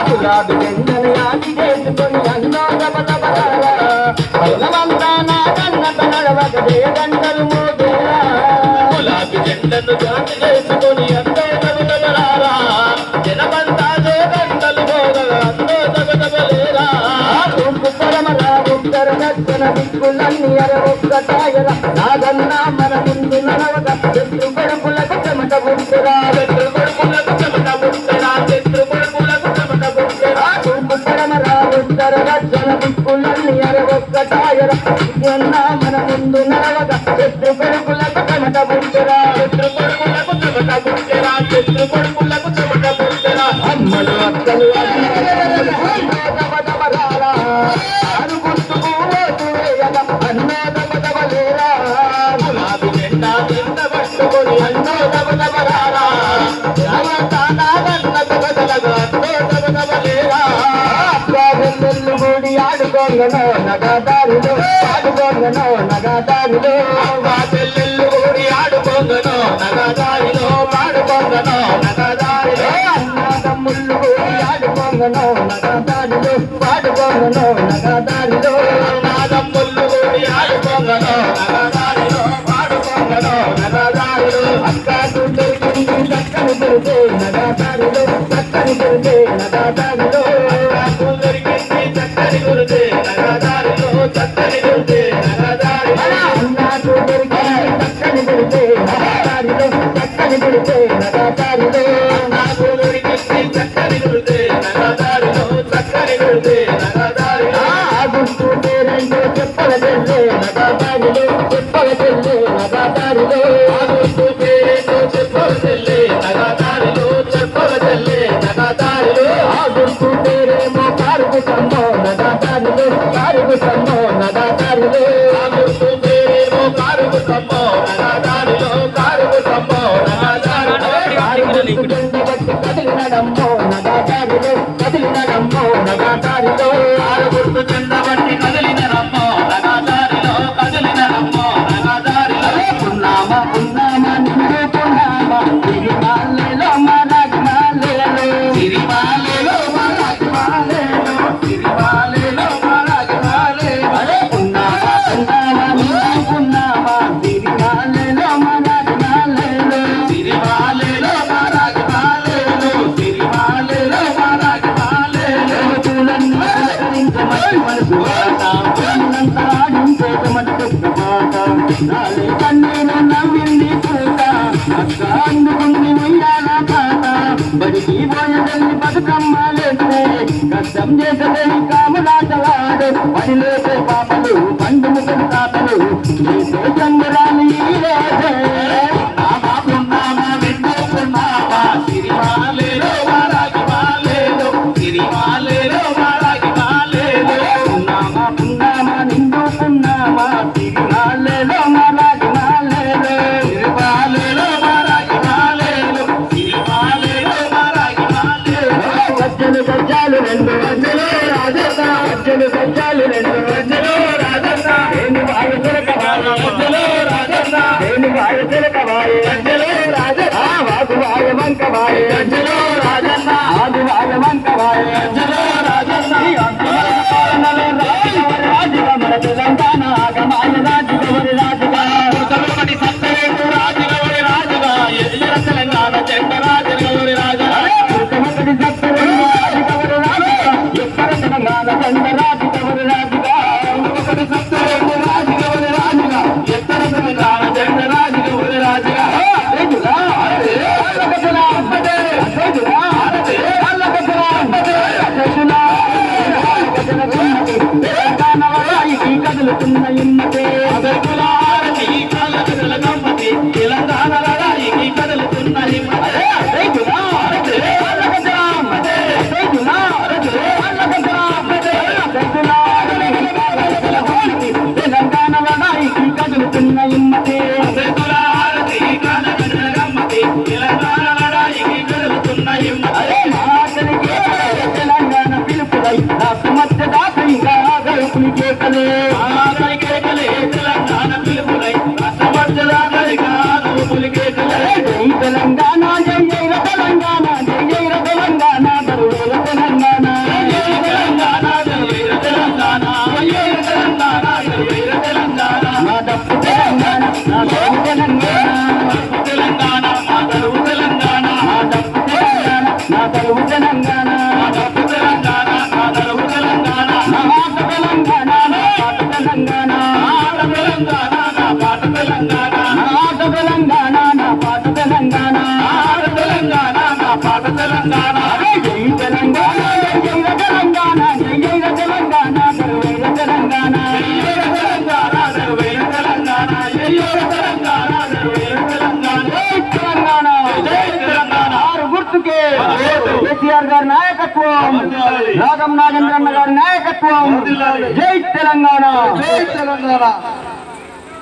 గులాబీ జెండను యాది చేసుకొని అన్నో దబదబలారా పల్లవంతా నా కన్నత నడవక జయగంటలు మోగేలా గులాబీ జెండను యాది చేసుకొని అన్నో దబదబలారా జనమంతా జయగంటలు మోగగా అన్నో దబదబలేరా తూర్పు పడమర ఉత్తర దక్షిణ దిక్కులన్నీ ఒక్కటాయరా నాగన్నా మన ముందు నడవక శత్రు కొడుకులకు చెమట పుట్టరా శత్రు కొడుకులకు చెమట పుట్టరా శత్రు కొడుకులకు చెమట పుట్టరా తూర్పు పడమర ఉత్తర దక్షిణ దిక్కులన్నీ ఒక్కటాయరా నాగన్నా మన ముందు నడవక శత్రు కొడుకులకు చెమట పుట్టరా శత్రు కొడుకులకు చెమట పుట్టరా శత్రు కొడుకులకు చెమట పుట్టరా అమ్మలు అక్కలు ఆడుకోంగనో నగదారిలో ఆడుకోంగనో నగదారిలో చెల్లెళ్ళు కూడి ఆడుకోంగనో నగదారిలో ఆడుకోంగనో నగదారిలో అన్నదమ్ముళ్ళు కూడి ఆడుకోంగనో నగదారిలో ఆడుకోంగనో నగదారిలో అన్నదమ్ముళ్ళు కూడి ఆడుకోంగనో నగదారిలో ఆడుకోంగనో నగదారిలో అక్క దొరికింది చక్కని దొరికే నగదారిలో చక్కని దొరికే నగదారిలో దొరికింది చక్కని దొరికే నగదారిలో చక్కని దొరికే నగదారిలో నాకు దొరికింది చక్కని దొరికే నగదారిలో చక్కని దొరికే నగదారిలో నాకు దొరికింది చక్కని దొరికే నగదారిలో చక్కని దొరికే నగదారిలో గుర్తు పేరేంటో చెప్పల చెల్లే నగదారిలో చెప్పల చెల్లే నగదారిలో గుర్తు పేరేంటో చెప్పల చెల్లే నగదారిలో చెప్పల చెల్లే నగదారిలో ఆ గుర్తు పేరేమో కారుకు సమ్మో నగదారిలో కారుకు సమ్మో నగదారిలో ఆ గుర్తు పేరేమో కారుకు సమ్మో నగదారిలో కారుకు సమ్మో నగదారిలో కదిలినడమ్మో నగదారిలో కదిలినడమ్మో నగదారిలో ఆరు గుర్తు చెంద బట్టి కదిలినడమ్మో నగదారిలో కదిలినడమ్మో నగదారిలో ఉన్నామా ఉన్నామా నిన్ను పున్నామా సిరిమాలేలో మరాగిమాలేలో సిరిమాలేలో మరాగిమాలేలో సిరిమాలేలో మరాగిమాలేలో ఉన్నామా ఉన్నామా నిన్ను పున్నామా సిరిమాలేలో మరాగిమాలేలో సిరిమాలేలో మరాగిమాలేలో సిరిమాలేలో మరాగిమాలేలో పూలన్నీ పులకరించమని మనసు పూలంతా ఆడించేటమని చెప్పుకోట నాలే కన్నీరు నవ్వింది పూట అక్క అందుకుంది ఉయ్యాల పాట బడికి పోయదల్లి బతుకమ్మ లేదే కష్టం చేసదే కామలాటలాడు పడిలేసే పాపలు పండు ముఖం తాతలు చేసే సంబరాలు ఈ లేదే ఉన్నామా వెండుకున్నామా సిరిమాలేలో మారాగిమాలేలో సిరిమాలేలో మారాగిమాలేలో ఉన్నామా ఉన్నామా నిండుకున్నామా సిరిమాలేలో మారాగిమాలేలో సిరిమాలేలో మారాగిమాలేలో సిరిమాలేలో మారాగిమాలేలో గజ్జలు గజ్జాలు రెండు గజ్జలు రాజన్న గజ్జలు గజ్జాలు రెండు గజ్జలు రాజన్న నేను బాగా తిరగవాయి గజ్జలు రాజన్న నేను బాగా తిరగవాయి గజ్జలు రాజన్న వాగు వాయ మంకవాయి గజ్జలు రాజన్న ఆది వాయ మంకవాయి గజ్జలు రాజన్న పాలనలో రాజుగా మన తెలంగాణ ఆగమాయ రాజుగవరి రాజుగా ముసలిమటి సత్తవేందు రాజుగవరి రాజుగా ఎదిగిన తెలంగాణ చెండ రాజుగవరి రాజుగా ముసలిమటి సత్తవేందు రాజుగవరి రాజుగా ఎక్కడ తెలంగాణ చెండ రాజుగవరి రాజుగా ముసలి సత్తవేందు రాజుగవరి రాజుగా ఎక్కడ తెలంగాణ చెండ రాజుగవరి రాజుగా కదులుతున్న ఇమ్మతే అదర్కులారతి కళ్ళ గమ్మతి తెలంగాణ రాయికి కదులుతున్న ఇమ్మతే తెలంగాణ రాయికి కదులుతున్న ఇమ్మతే అదర్కులారతి కళ్ళ గమ్మతి తెలంగాణ రాయికి కదులుతున్న ఇమ్మతే తెలంగాణ పిలుపులై రాష్ట్ర మధ్య దాకా ఇంకా గడుపుని కేకలే తెలంగాణ పిలుపులై రాష్ట్ర మధ్య దాకా గడుపుని కేకలే జై తెలంగాణ జై జై తెలంగాణ జై జై తెలంగాణ గారి నాయకత్వం, నాగం నాగేంద్రన్న గారి నాయకత్వం. జై తెలంగాణ, జై తెలంగాణ.